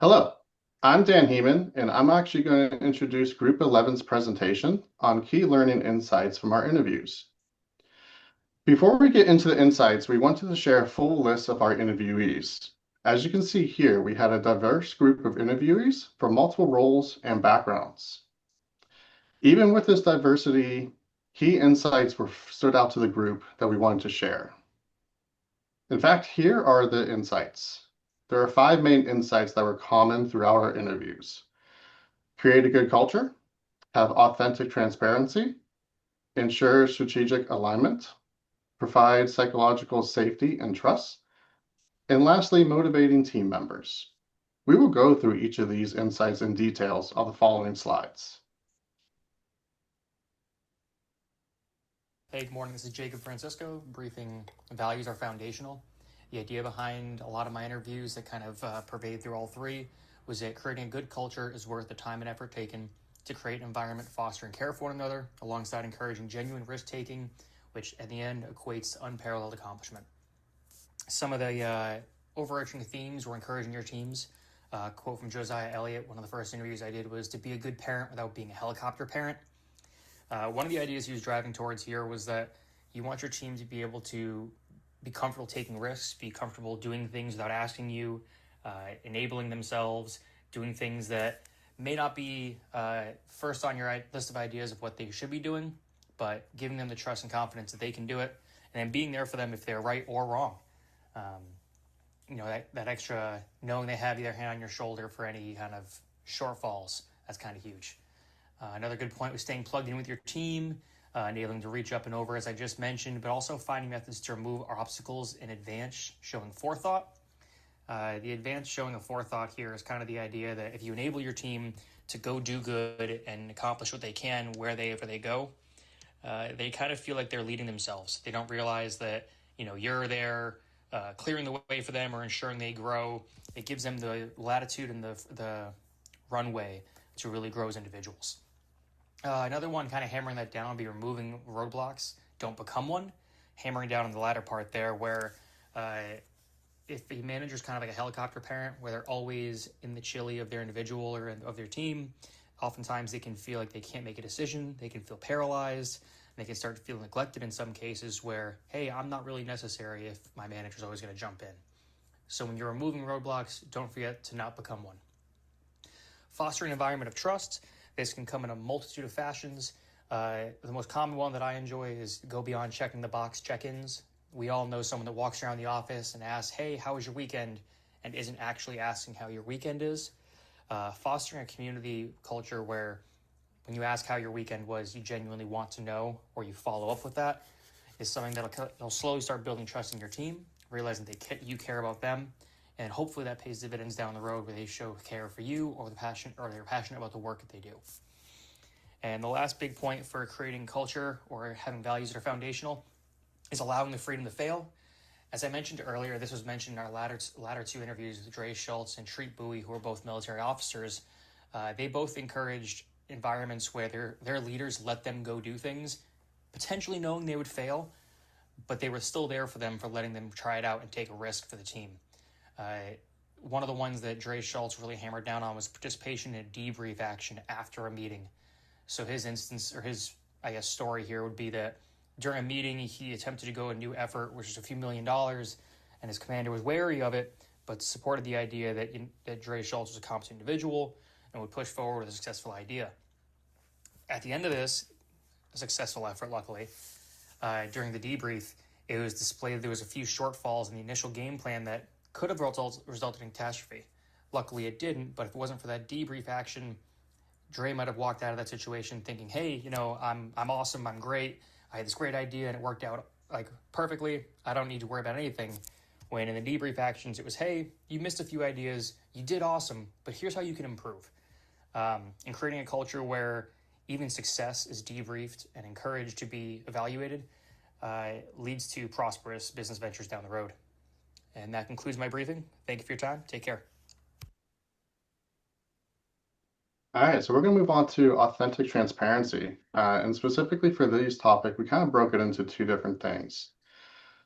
Hello, I'm Dan Heeman, and I'm actually going to introduce Group 11's presentation on key learning insights from our interviews. Before we get into the insights, we wanted to share a full list of our interviewees. As you can see here, we had a diverse group of interviewees from multiple roles and backgrounds. Even with this diversity, key insights stood out to the group that we wanted to share. In fact, here are the insights. There are 5 main insights that were common throughout our interviews. Create a good culture, have authentic transparency, ensure strategic alignment, provide psychological safety and trust, and lastly, motivating team members. We will go through each of these insights in details on the following slides. Hey, good morning. This is Jacob Francisco. Briefing values are foundational. The idea behind a lot of my interviews that kind of pervade through all three was that creating a good culture is worth the time and effort taken to create an environment fostering care for one another, alongside encouraging genuine risk taking, which at the end equates to unparalleled accomplishment. Some of the overarching themes were encouraging your teams. Quote from Josiah Elliott, one of the first interviews I did was to be a good parent without being a helicopter parent. One of the ideas he was driving towards here was that you want your team to be able to be comfortable taking risks, be comfortable doing things without asking you, enabling themselves, doing things that may not be first on your list of ideas of what they should be doing, but giving them the trust and confidence that they can do it, and then being there for them if they're right or wrong. That extra knowing they have their hand on your shoulder for any kind of shortfalls, that's kind of huge. Another good point was staying plugged in with your team, enabling to reach up and over, as I just mentioned, but also finding methods to remove our obstacles in advance, showing forethought. The advance showing of forethought here is kind of the idea that if you enable your team to go do good and accomplish what they can wherever they go, they kind of feel like they're leading themselves. They don't realize that you're there clearing the way for them or ensuring they grow. It gives them the latitude and the runway to really grow as individuals. Another one kind of hammering that down would be removing roadblocks. Don't become one. Hammering down on the latter part there where if the manager's kind of like a helicopter parent where they're always in the chili of their individual or of their team, oftentimes they can feel like they can't make a decision. They can feel paralyzed. They can start to feel neglected in some cases where, hey, I'm not really necessary if my manager's always going to jump in. So when you're removing roadblocks, don't forget to not become one. Fostering an environment of trust. This can come in a multitude of fashions. The most common one that I enjoy is go beyond checking the box check-ins. We all know someone that walks around the office and asks, hey, how was your weekend? And isn't actually asking how your weekend is. Fostering a community culture where when you ask how your weekend was, you genuinely want to know or you follow up with that is something that'll slowly start building trust in your team, realizing you care about them. And hopefully that pays dividends down the road where they show care for you or they're passionate about the work that they do. And the last big point for creating culture or having values that are foundational is allowing the freedom to fail. As I mentioned earlier, this was mentioned in our latter two interviews with Dre Schultz and Treat Bowie, who are both military officers. They both encouraged environments where their leaders let them go do things, potentially knowing they would fail, but they were still there for them for letting them try it out and take a risk for the team. One of the ones that Dre Schultz really hammered down on was participation in a debrief action after a meeting. So his instance, or his, story here would be that during a meeting, he attempted to go a new effort, which was a few $1,000,000, and his commander was wary of it, but supported the idea that Dre Schultz was a competent individual and would push forward with a successful idea. At the end of this, a successful effort, luckily, during the debrief, it was displayed that there was a few shortfalls in the initial game plan that could have resulted in catastrophe. Luckily, it didn't, but if it wasn't for that debrief action, Dre might have walked out of that situation thinking, hey, I'm awesome, I'm great, I had this great idea and it worked out perfectly, I don't need to worry about anything. When in the debrief actions, it was, hey, you missed a few ideas, you did awesome, but here's how you can improve. And creating a culture where even success is debriefed and encouraged to be evaluated leads to prosperous business ventures down the road. And that concludes my briefing. Thank you for your time. Take care. All right, so we're going to move on to authentic transparency. And specifically for this topic, we kind of broke it into 2 different things.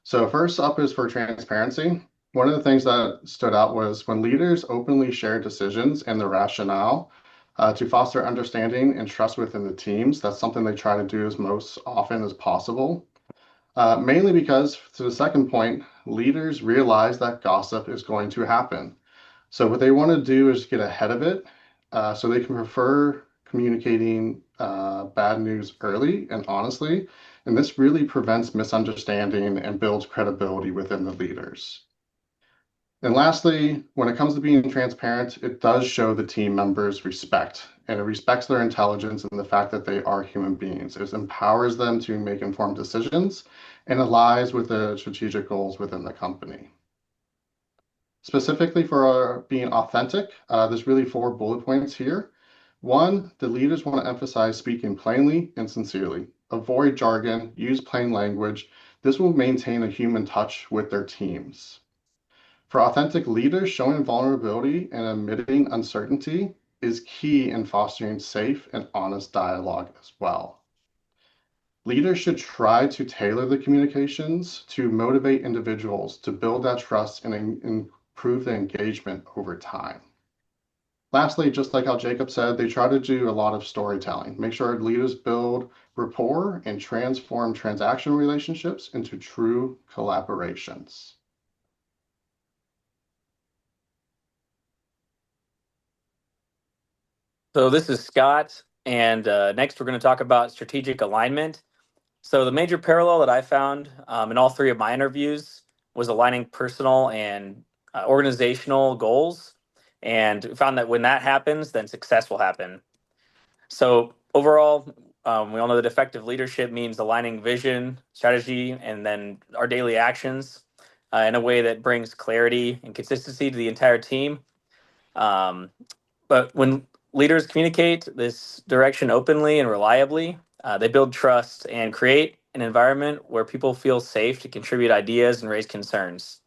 So first up is for transparency. One of the things that stood out was when leaders openly share decisions and the rationale to foster understanding and trust within the teams. That's something they try to do as most often as possible. Mainly because, to the second point, leaders realize that gossip is going to happen. So what they want to do is get ahead of it, so they can prefer communicating bad news early and honestly. And this really prevents misunderstanding and builds credibility within the leaders. And lastly, when it comes to being transparent, it does show the team members respect, and it respects their intelligence and the fact that they are human beings. It empowers them to make informed decisions and aligns with the strategic goals within the company. Specifically for being authentic, there's really 4 bullet points here. One, the leaders want to emphasize speaking plainly and sincerely. Avoid jargon, use plain language. This will maintain a human touch with their teams. For authentic leaders, showing vulnerability and admitting uncertainty is key in fostering safe and honest dialogue as well. Leaders should try to tailor the communications to motivate individuals to build that trust and improve the engagement over time. Lastly, just like how Jacob said, they try to do a lot of storytelling. Make sure leaders build rapport and transform transactional relationships into true collaborations. So this is Scott, and next we're going to talk about strategic alignment. So the major parallel that I found in all 3 of my interviews was aligning personal and organizational goals, and found that when that happens, then success will happen. So overall, we all know that effective leadership means aligning vision, strategy, and then our daily actions in a way that brings clarity and consistency to the entire team. But when leaders communicate this direction openly and reliably, they build trust and create an environment where people feel safe to contribute ideas and raise concerns.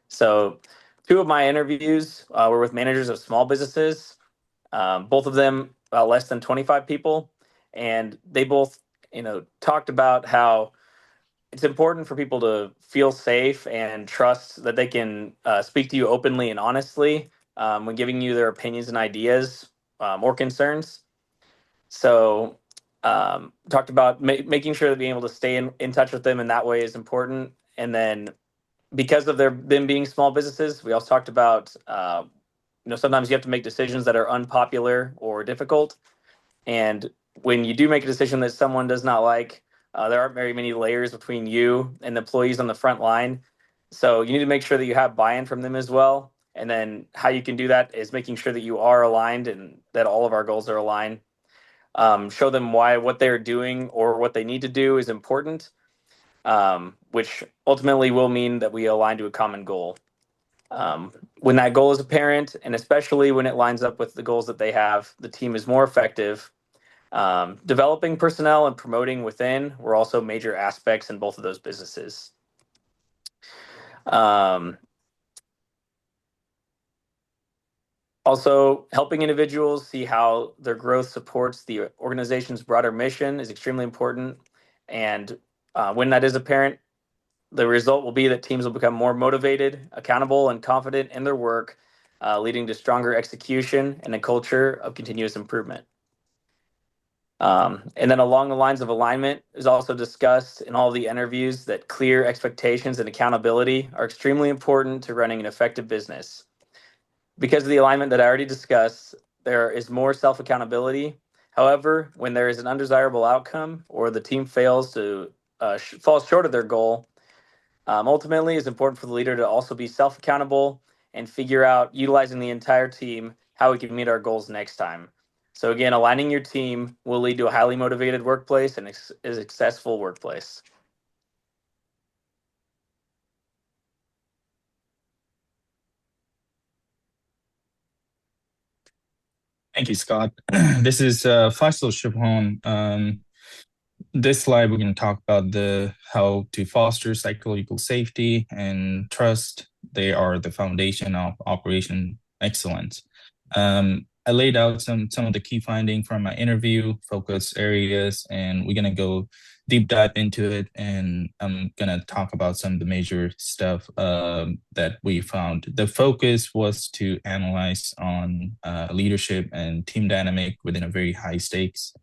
So, 2 of my interviews were with managers of small businesses, both of them about less than 25 people, and they both, talked about how it's important for people to feel safe and trust that they can speak to you openly and honestly when giving you their opinions and ideas or concerns. So, talked about making sure that being able to stay in touch with them in that way is important. And then, because of them being small businesses, we also talked about sometimes you have to make decisions that are unpopular or difficult. And when you do make a decision that someone does not like, there aren't very many layers between you and the employees on the front line. So you need to make sure that you have buy-in from them as well. And then how you can do that is making sure that you are aligned and that all of our goals are aligned. Show them why what they're doing or what they need to do is important, which ultimately will mean that we align to a common goal. When that goal is apparent, and especially when it lines up with the goals that they have, the team is more effective. Developing personnel and promoting within were also major aspects in both of those businesses. Also, helping individuals see how their growth supports the organization's broader mission is extremely important. And when that is apparent, the result will be that teams will become more motivated, accountable, and confident in their work, leading to stronger execution and a culture of continuous improvement. And then along the lines of alignment is also discussed in all the interviews that clear expectations and accountability are extremely important to running an effective business. Because of the alignment that I already discussed, there is more self-accountability. However, when there is an undesirable outcome or the team fails to fall short of their goal, ultimately it's important for the leader to also be self-accountable and figure out, utilizing the entire team, how we can meet our goals next time. So again, aligning your team will lead to a highly motivated workplace and a successful workplace. Thank you, Scott. This is Faisal Shibhon. This slide, we're going to talk about how to foster psychological safety and trust. They are the foundation of operation excellence. I laid out some of the key findings from my interview, focus areas, and we're going to go deep dive into it, and I'm gonna talk about some of the major stuff that we found. The focus was to analyze on leadership and team dynamic within a very high stakes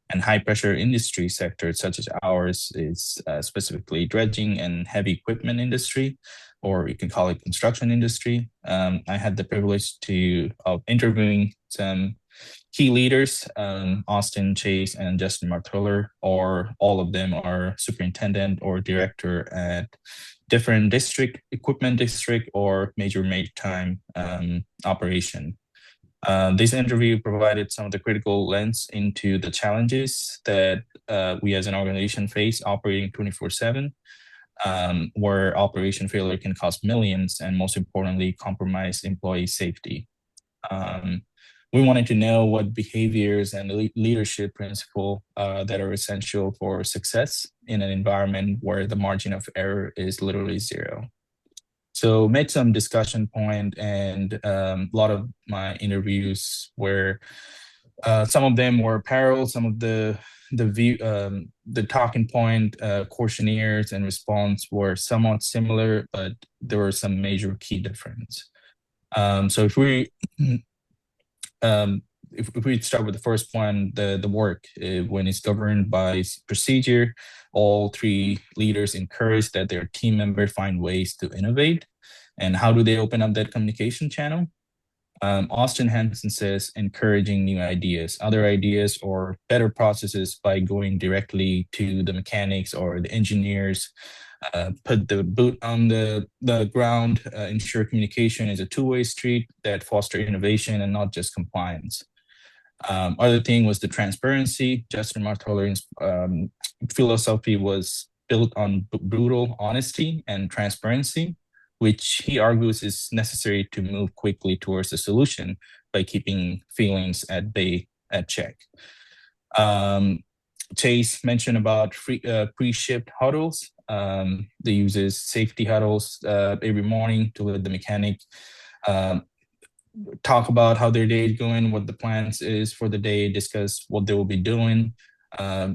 and high pressure industry sector, such as ours is specifically dredging and heavy equipment industry, or you can call it construction industry. I had the privilege of interviewing some key leaders, Austin, Chase, and Justin Martholler, or all of them are superintendent or director at different equipment district, or major maritime operation. This interview provided some of the critical lens into the challenges that we as an organization face operating 24/7, where operation failure can cost millions and, most importantly, compromise employee safety. We wanted to know what behaviors and leadership principles that are essential for success in an environment where the margin of error is literally zero. So made some discussion point, and a lot of my interviews were some of them were parallel, some of the talking point questionnaires and response were somewhat similar, but there were some major key difference. So if we start with the first one, the work, when it's governed by procedure, all three leaders encourage that their team members find ways to innovate. And how do they open up that communication channel? Austin Hanson says encouraging new ideas, other ideas, or better processes by going directly to the mechanics or the engineers, put the boot on the ground, ensure communication is a two-way street that foster innovation and not just compliance. Other thing was the transparency. Justin Martoller's philosophy was built on brutal honesty and transparency, which he argues is necessary to move quickly towards a solution by keeping feelings at bay, at check. Chase mentioned about pre-shift huddles. They uses safety huddles every morning to let the mechanic talk about how their day is going, what the plans is for the day, discuss what they will be doing,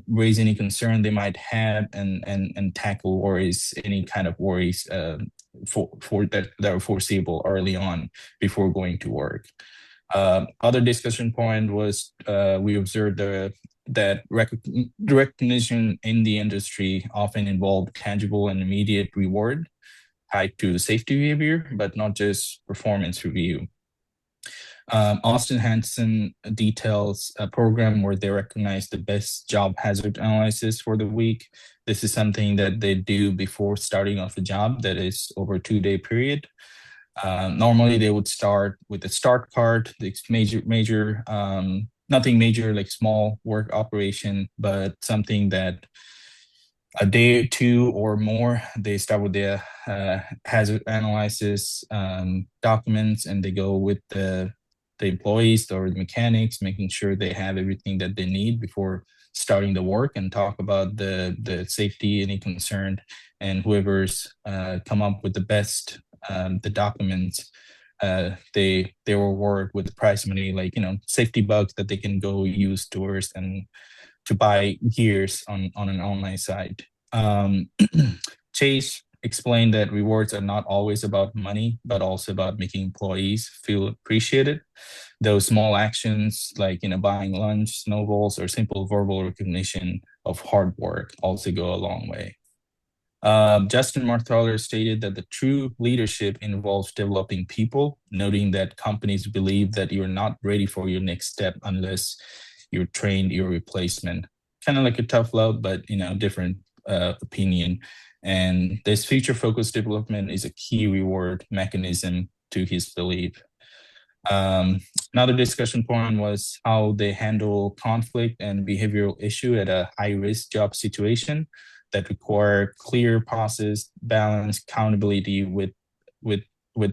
raise any concern they might have, and tackle worries, any kind of worries for that are foreseeable early on before going to work. Other discussion point was we observed that recognition in the industry often involved tangible and immediate reward tied to safety behavior, but not just performance review. Austin Hanson details a program where they recognize the best job hazard analysis for the week. This is something that they do before starting off the job, that is over a 2-day period. Normally they would start with a start card, major, nothing major like small work operation, but something that a day or two or more, they start with the hazard analysis documents, and they go with the employees or the mechanics, making sure they have everything that they need before starting the work, and talk about the safety, any concern, and whoever's come up with the best the documents, they will work with the prize money, like safety bugs that they can go use towards and to buy gears on an online site. Chase explained that rewards are not always about money, but also about making employees feel appreciated. Those small actions like buying lunch, snowballs, or simple verbal recognition of hard work also go a long way. Justin Martholler stated that the true leadership involves developing people, noting that companies believe that you're not ready for your next step unless you're trained your replacement. Kind of like a tough love, but different opinion. And this future-focused development is a key reward mechanism to his belief. Another discussion point was how they handle conflict and behavioral issue at a high-risk job situation that require clear process, balance, accountability with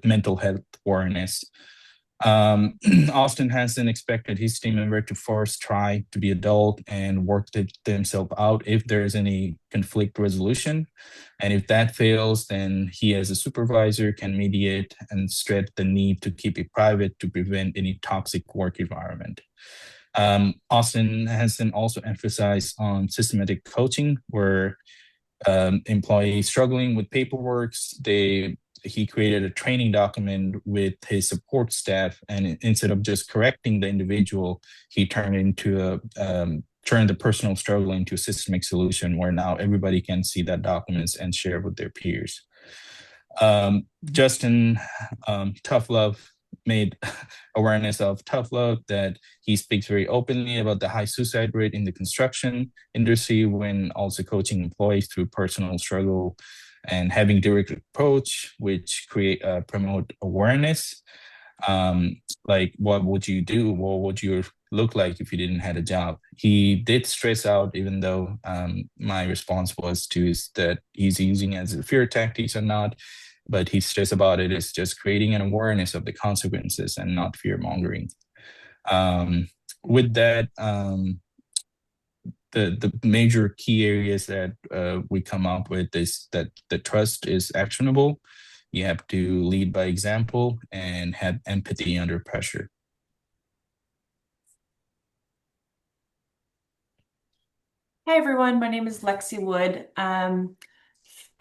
mental health awareness. Austin Hanson expected his team member to first try to be adult and work themselves out if there is any conflict resolution. And if that fails, then he as a supervisor can mediate and stress the need to keep it private to prevent any toxic work environment. Austin Hanson also emphasized on systematic coaching, where employees struggling with paperwork, he created a training document with his support staff, and instead of just correcting the individual, he turned the personal struggle into a systemic solution where now everybody can see that documents and share with their peers. Justin Tough Love made awareness of tough love, that he speaks very openly about the high suicide rate in the construction industry, when also coaching employees through personal struggle and having direct approach, which promote awareness. Like, what would you do? What would you look like if you didn't have a job? He did stress out, even though my response was that he's using as a fear tactics or not. But he stressed about it is just creating an awareness of the consequences and not fear mongering. With that, the major key areas that we come up with is that the trust is actionable. You have to lead by example and have empathy under pressure. Hi, everyone. My name is Lexi Wood.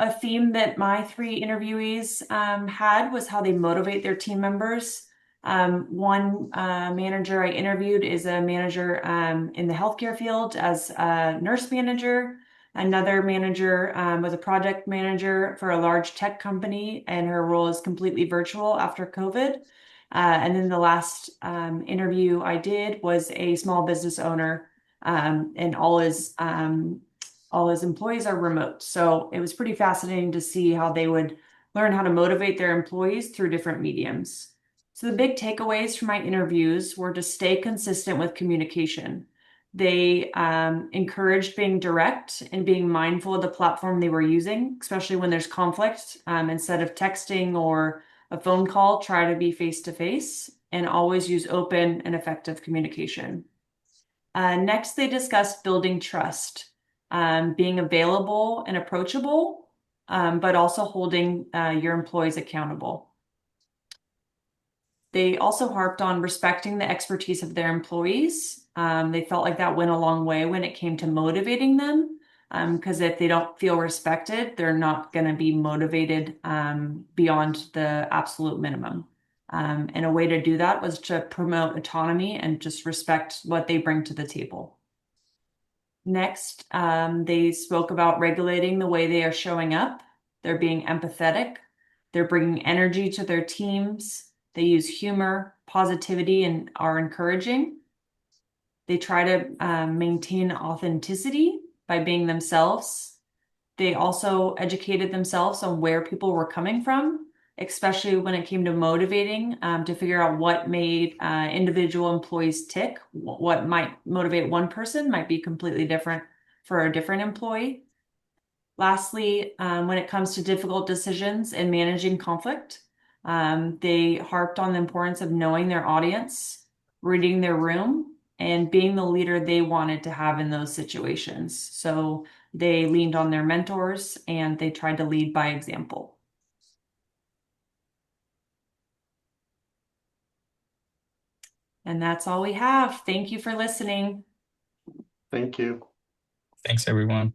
A theme that my three interviewees had was how they motivate their team members. One manager I interviewed is a manager in the healthcare field as a nurse manager. Another manager was a project manager for a large tech company, and her role is completely virtual after COVID. And then the last interview I did was a small business owner, and all his employees are remote. So it was pretty fascinating to see how they would learn how to motivate their employees through different mediums. So the big takeaways from my interviews were to stay consistent with communication. They encouraged being direct and being mindful of the platform they were using, especially when there's conflict. Instead of texting or a phone call, try to be face to face and always use open and effective communication. Next, they discussed building trust, being available and approachable, but also holding your employees accountable. They also harped on respecting the expertise of their employees. They felt like that went a long way when it came to motivating them, because if they don't feel respected, they're not going to be motivated beyond the absolute minimum. And a way to do that was to promote autonomy and just respect what they bring to the table. Next, they spoke about regulating the way they are showing up. They're being empathetic. They're bringing energy to their teams. They use humor, positivity, and are encouraging. They try to maintain authenticity by being themselves. They also educated themselves on where people were coming from, especially when it came to motivating, to figure out what made individual employees tick. What might motivate one person might be completely different for a different employee. Lastly, when it comes to difficult decisions and managing conflict, they harped on the importance of knowing their audience, reading their room, and being the leader they wanted to have in those situations. So they leaned on their mentors and they tried to lead by example. And that's all we have. Thank you for listening. Thank you. Thanks, everyone.